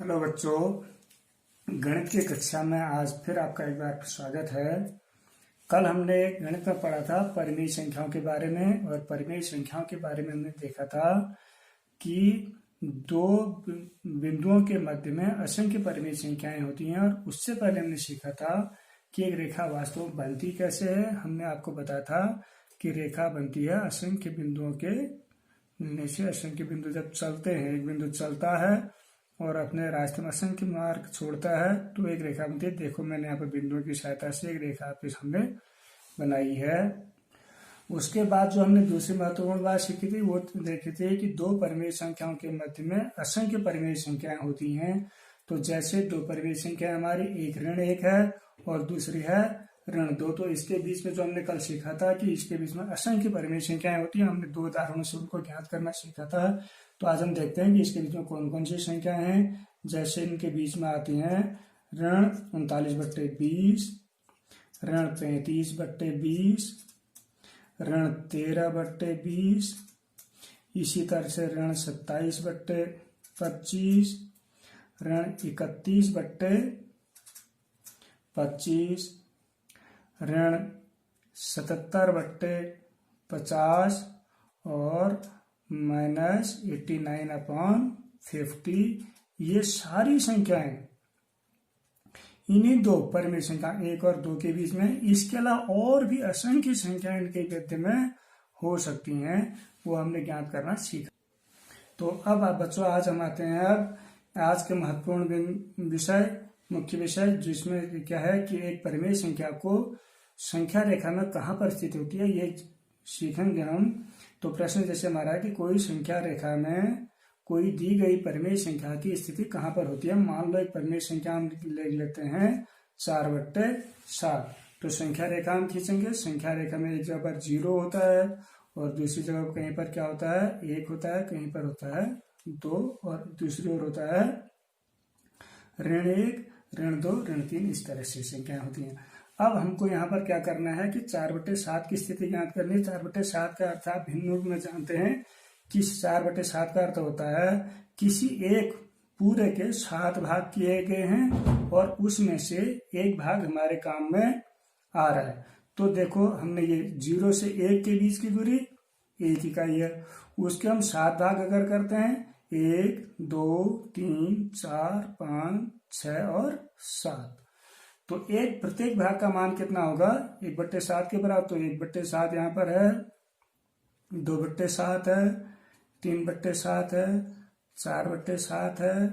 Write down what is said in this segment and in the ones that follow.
Hello बच्चों, गणित की कक्षा में आज फिर आपका एक बार स्वागत है। कल हमने गणित में पढ़ा था परिमेय संख्याओं के बारे में, और परिमेय संख्याओं के बारे में हमने देखा था कि दो बिंदुओं के मध्य में असंख्य परिमेय संख्याएं होती हैं। और उससे पहले हमने सीखा था कि एक रेखा वास्तव में बनती कैसे है। हमने आपको बताया था कि रेखा बनती है असंख्य बिंदुओं के मिलने से। असंख्य बिंदु जब चलते हैं, एक बिंदु चलता है और अपने रास्ते में असंख्य मार्ग छोड़ता है तो एक रेखा बनती है। देखो, मैंने यहाँ पर बिंदुओं की सहायता से एक रेखा आपके सामने बनाई है। उसके बाद जो हमने दूसरी महत्वपूर्ण बात सीखी थी वो देखी थी कि दो परिमेय संख्याओं के मध्य में असंख्य परिमेय संख्याएं होती हैं। तो जैसे दो परिमेय संख्या हमारी, एक ऋण 1 है और दूसरी है ऋण 2, तो इसके बीच में जो हमने कल सीखा था कि इसके बीच में असंख्य परिमेय संख्याएं होती हैं, हमने दो उदाहरणों से उनको ज्ञात करना सीखा था। तो आज हम देखते हैं कि इसके बीच में कौन कौन सी संख्याएं हैं। जैसे इनके बीच में आती हैं ऋण 39/20, ऋण 35/20, ऋण 13/20, इसी तरह से ऋण 27/25, ऋण 31/25, ऋण 77/50 और -89/50। ये सारी संख्याएं इन्हीं दो परिमेय संख्या 1 और 2 के बीच में, इसके अलावा और भी असंख्य संख्याएं इनके मध्य में हो सकती हैं, वो हमने ज्ञात करना सीखा। तो अब आप बच्चों, आज हम आते हैं अब आज के महत्वपूर्ण विषय, मुख्य विषय, जिसमें क्या है कि एक परिमेय संख्या को संख्या रेखा में कहाँ पर स्थित होती है ये सीखेंगे हम। तो प्रश्न जैसे हमारा है कि कोई संख्या रेखा में कोई दी गई परिमेय संख्या की स्थिति कहाँ पर होती है। मान लो एक परिमेय संख्या हम ले लेते हैं 4/7। तो संख्या रेखा हम खींचेंगे। संख्या रेखा में एक जगह पर 0 होता है और दूसरी जगह कहीं पर क्या होता है, 1 होता है, कहीं पर होता है 2 और दूसरी ओर होता है ऋण 1, ऋण 2, ऋण 3। इस तरह से संख्याएं होती हैं। अब हमको यहाँ पर क्या करना है कि 4/7 की स्थिति ज्ञात करनी है। 4/7 का अर्थ आप भिन्न रूप में जानते हैं कि 4/7 का अर्थ होता है किसी एक पूरे के 7 भाग किए गए हैं और उसमें से एक भाग हमारे काम में आ रहा है। तो देखो, हमने ये 0 से 1 के बीच की दूरी 1 इकाई है, उसके हम 7 भाग अगर करते हैं 1, 2, 3, 4, 5, 6 और 7, तो एक प्रत्येक भाग का मान कितना होगा, 1/7 के बराबर। तो 1/7 यहाँ पर है, 2/7 है, 3/7 है, 4/7 है,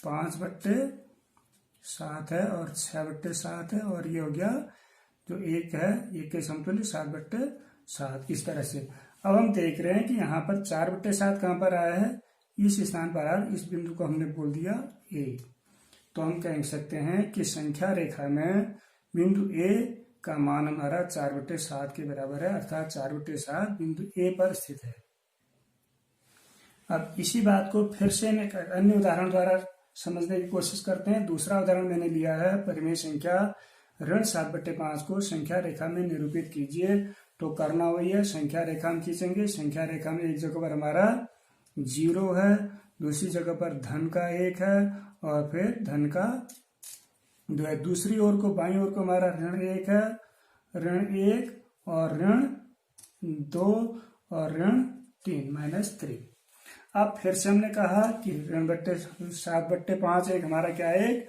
5/7 है और 6/7 है, और ये हो गया जो 1 है, 1 के समतुल्य 7/7। इस तरह से अब हम देख रहे हैं कि यहाँ पर 4/7 कहाँ पर आया है, इस स्थान पर आया। इस बिंदु को हमने बोल दिया A। तो हम कह सकते हैं कि संख्या रेखा में बिंदु A का मान हमारा 4/7 के बराबर है, अर्थात 4/7 बिंदु A पर स्थित है। अब इसी बात को फिर से एक अन्य उदाहरण द्वारा समझने की कोशिश करते हैं। दूसरा उदाहरण मैंने लिया है परिमेय संख्या ऋण 7/5 को संख्या रेखा में निरूपित कीजिए। तो करना वही है, संख्या रेखा हम खींचेंगे। संख्या रेखा में एक जगह पर हमारा 0 है, दूसरी जगह पर धन का 1 है और फिर धन का 2 है। दूसरी ओर को, बाईं ओर को हमारा ऋण 1 है, ऋण 1 और ऋण 2 और ऋण 3 -3। अब फिर से हमने कहा कि ऋण 7/5 एक हमारा क्या है, एक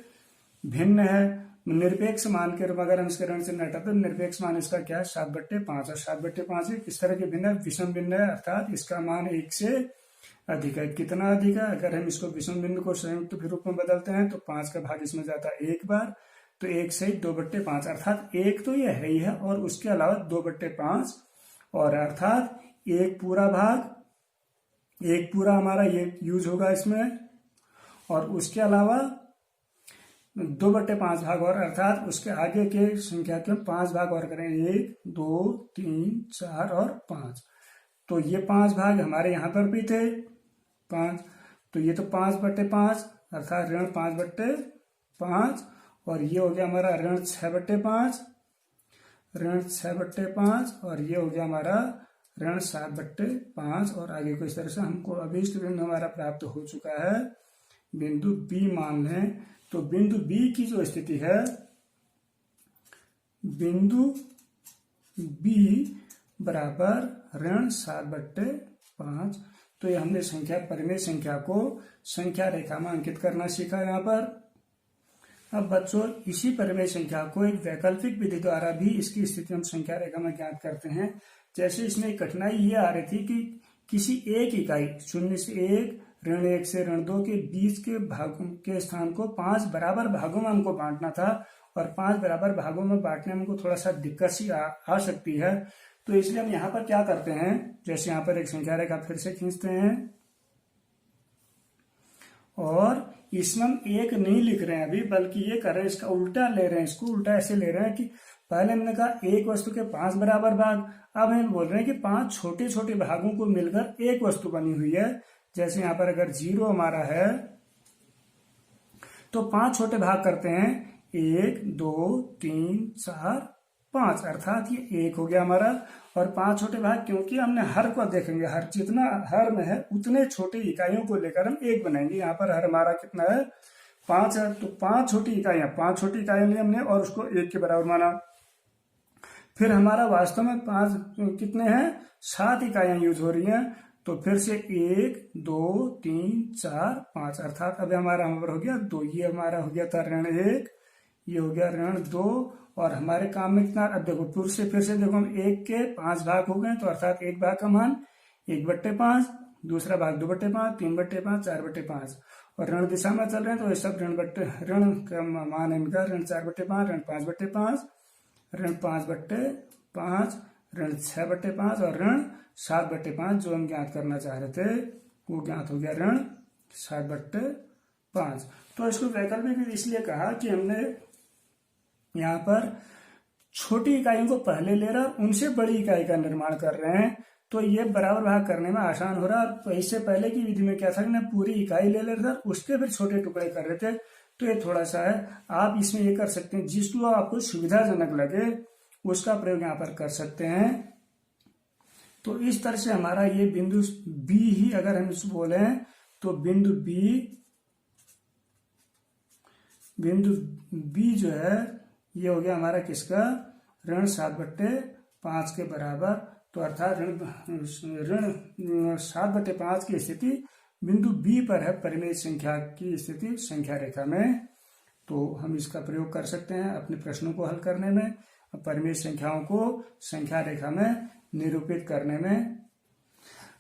भिन्न है, निरपेक्ष मान के रूप अगर हम इसके ऋण से हटाते तो निरपेक्ष मान इसका क्या है 7/5, और 7/5 इस तरह के भिन्न विषम भिन्न है, अर्थात इसका मान 1 से अधिक है। कितना अधिक है, अगर हम इसको विषम बिंदु को संयुक्त रूप में बदलते हैं तो 5 का भाग इसमें जाता है 1 बार, तो 1 से 2/5, अर्थात 1 तो यह है ही है और उसके अलावा 2/5, और अर्थात एक पूरा भाग, एक पूरा हमारा ये यूज होगा इसमें, और उसके अलावा 2/5 भाग और, अर्थात उसके आगे के संख्या के 5 भाग और करें, 1, 2, 3, 4 और 5। तो ये 5 भाग हमारे यहाँ पर भी थे 5, तो ये तो 5/5 अर्थात ऋण 5/5, और ये हो गया हमारा ऋण 6/5, ऋण 6/5, और ये हो गया हमारा ऋण 7/5, और आगे को इस तरह से हमको अभीष्ट बिंदु हमारा प्राप्त हो चुका है बिंदु बी मान लें, तो बिंदु बी की जो स्थिति है, बिंदु बी बराबर ऋण 7/5। तो ये हमने संख्या, परिमेय संख्या को संख्या रेखा में अंकित करना सीखा यहाँ पर। अब बच्चों इसी परिमेय संख्या को एक वैकल्पिक विधि द्वारा भी इसकी स्थिति हम संख्या रेखा में ज्ञात करते हैं। जैसे इसमें कठिनाई ये आ रही थी कि किसी एक इकाई 0 से 1, ऋण 1 से ऋण 2 के बीच के भागों के स्थान को 5 बराबर भागों में हमको बांटना था, और 5 बराबर भागों में बांटने में हमको थोड़ा सा दिक्कत सी आ सकती है। तो इसलिए हम यहाँ पर क्या करते हैं, जैसे यहाँ पर एक संख्या रेखा फिर से खींचते हैं, और इसमें हम 1 नहीं लिख रहे हैं अभी, बल्कि ये कर रहे हैं, इसका उल्टा ले रहे हैं। इसको उल्टा ऐसे ले रहे हैं कि पहले हमने कहा एक वस्तु के 5 बराबर भाग, अब हम बोल रहे हैं कि 5 छोटे छोटे भागों को मिलकर एक वस्तु बनी हुई है। जैसे यहाँ पर अगर 0 हमारा है तो 5 छोटे भाग करते हैं, 1 2 3 4 5, अर्थात ये 1 हो गया हमारा। और 5 छोटे भाग, क्योंकि हमने हर को देखेंगे, हर जितना हर में है उतने छोटे इकाइयों को लेकर हम 1 बनाएंगे। यहाँ पर हर हमारा कितना है, 5 है, तो 5 छोटी इकाइयां, 5 छोटी इकाइयां ली हमने और उसको 1 के बराबर माना। फिर हमारा वास्तव में 5 कितने हैं, 7 इकाइयां यूज हो रही हैं, तो फिर से 1 2 3 4 5, अर्थात अब हमारा नंबर हो गया 2। ये हमारा हो गया था ऋण 1, ये हो गया ऋण 2, और हमारे काम में कितना, अब देखो फिर से देखो हम 1 के 5 भाग हो गए, तो अर्थात एक भाग का मान 1/5, दूसरा भाग 2/5, 3/5, 4/5, और ऋण दिशा में चल रहे हैं तो ये सब ऋण का मान है इनका, ऋण 4/5, ऋण 5/5, ऋण 5/5, ऋण 6/5 और ऋण 7/5। जो हम ज्ञात करना चाह रहे थे वो ज्ञात हो गया ऋण 7/5। तो इसको वैकल्पिक इसलिए कहा कि हमने यहाँ पर छोटी इकाइयों को पहले ले रहा, उनसे बड़ी इकाई का निर्माण कर रहे हैं, तो ये बराबर भाग करने में आसान हो रहा है। तो इससे पहले की विधि में क्या था, ना पूरी इकाई ले रहे थे, उसके फिर छोटे टुकड़े कर रहे थे, तो ये थोड़ा सा है। आप इसमें ये कर सकते हैं, जिसको आपको सुविधाजनक लगे उसका प्रयोग यहाँ पर कर सकते हैं। तो इस तरह से हमारा ये बिंदु बी ही अगर हम इसको बोले तो बिंदु बी जो है ये हो गया हमारा किसका, ऋण 7/5 के बराबर। तो अर्थात ऋण 7/5 की स्थिति बिंदु बी पर है, परिमेय संख्या की स्थिति संख्या रेखा में। तो हम इसका प्रयोग कर सकते हैं अपने प्रश्नों को हल करने में, परिमेय संख्याओं को संख्या रेखा में निरूपित करने में।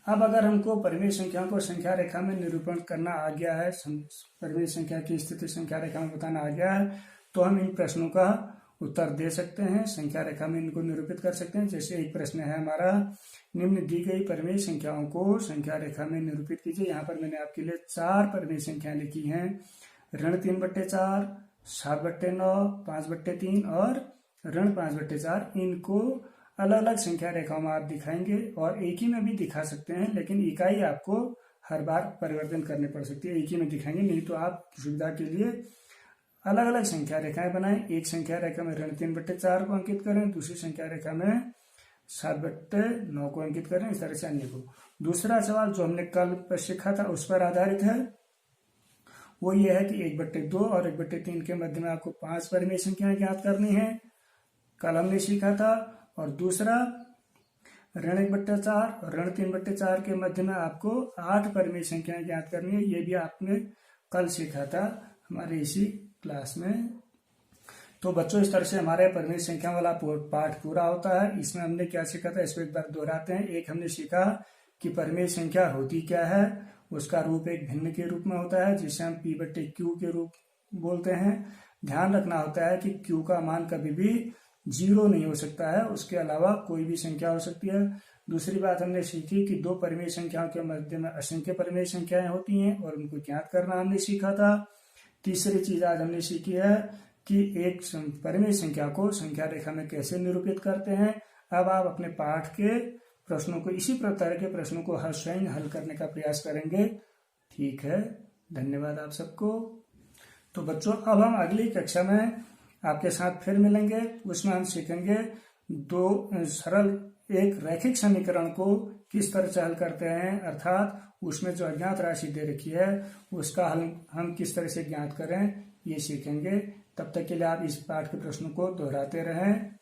अब अगर हमको परिमेय संख्याओं को संख्या रेखा में निरूपण करना आ गया है, परिमेय संख्या की स्थिति संख्या रेखा में बताना आ गया है, तो हम इन प्रश्नों का उत्तर दे सकते हैं, संख्या रेखा में इनको निरूपित कर सकते हैं। जैसे एक प्रश्न है हमारा, निम्न दी गई परिमेय संख्याओं को संख्या रेखा में निरूपित कीजिए। यहाँ पर मैंने आपके लिए 4 परिमेय संख्या लिखी हैं, ऋण 3/4, 7/9, 5/3 और ऋण 5/4। इनको अलग अलग संख्या रेखाओं में आप दिखाएंगे, और एक ही में भी दिखा सकते हैं, लेकिन इकाई आपको हर बार परिवर्तन करनी पड़ सकती है। एक ही में दिखाएंगे, नहीं तो आप सुविधा के लिए अलग अलग संख्या रेखाएं बनाएं। एक संख्या रेखा में ऋण 3/4 को अंकित करें, दूसरी संख्या रेखा में 7/9 को अंकित करें, इस तरह से अन्य को। दूसरा सवाल जो हमने कल सीखा था उस पर आधारित है, वो ये है कि 1/2 और 1/3 के मध्य में आपको 5 परिमेय संख्याएं ज्ञात करनी है, कल हमने सीखा था। और दूसरा ऋण 1/4 और ऋण 3/4 के मध्य में आपको 8 परिमेय संख्याएं ज्ञात करनी है, ये भी आपने कल सीखा था हमारे इसी क्लास में। तो बच्चों इस तरह से हमारे परिमेय संख्या वाला पाठ पूरा होता है। इसमें हमने क्या सीखा था, इसको एक बार दोहराते हैं। एक हमने सीखा कि परिमेय संख्या होती क्या है, उसका रूप एक भिन्न के रूप में होता है जिसे हम P/Q के रूप बोलते हैं। ध्यान रखना होता है कि Q का मान कभी भी 0 नहीं हो सकता है, उसके अलावा कोई भी संख्या हो सकती है। दूसरी बात हमने सीखी कि 2 परिमेय संख्याओं के मध्य में असंख्य परिमेय संख्याएं होती हैं और उनको ज्ञात करना हमने सीखा था। तीसरी चीज आज हमने सीखी है कि एक परिमेय संख्या को संख्या रेखा में कैसे निरूपित करते हैं। अब आप अपने पाठ के प्रश्नों को, इसी प्रकार के प्रश्नों को स्वयं हल करने का प्रयास करेंगे। ठीक है, धन्यवाद आप सबको। तो बच्चों अब हम अगली कक्षा में आपके साथ फिर मिलेंगे, उसमें हम सीखेंगे 2 सरल एक रैखिक समीकरण को किस तरह से हल करते हैं, अर्थात उसमें जो अज्ञात राशि दे रखी है उसका हल हम किस तरह से ज्ञात करें, ये सीखेंगे। तब तक के लिए आप इस पाठ के प्रश्नों को दोहराते रहें।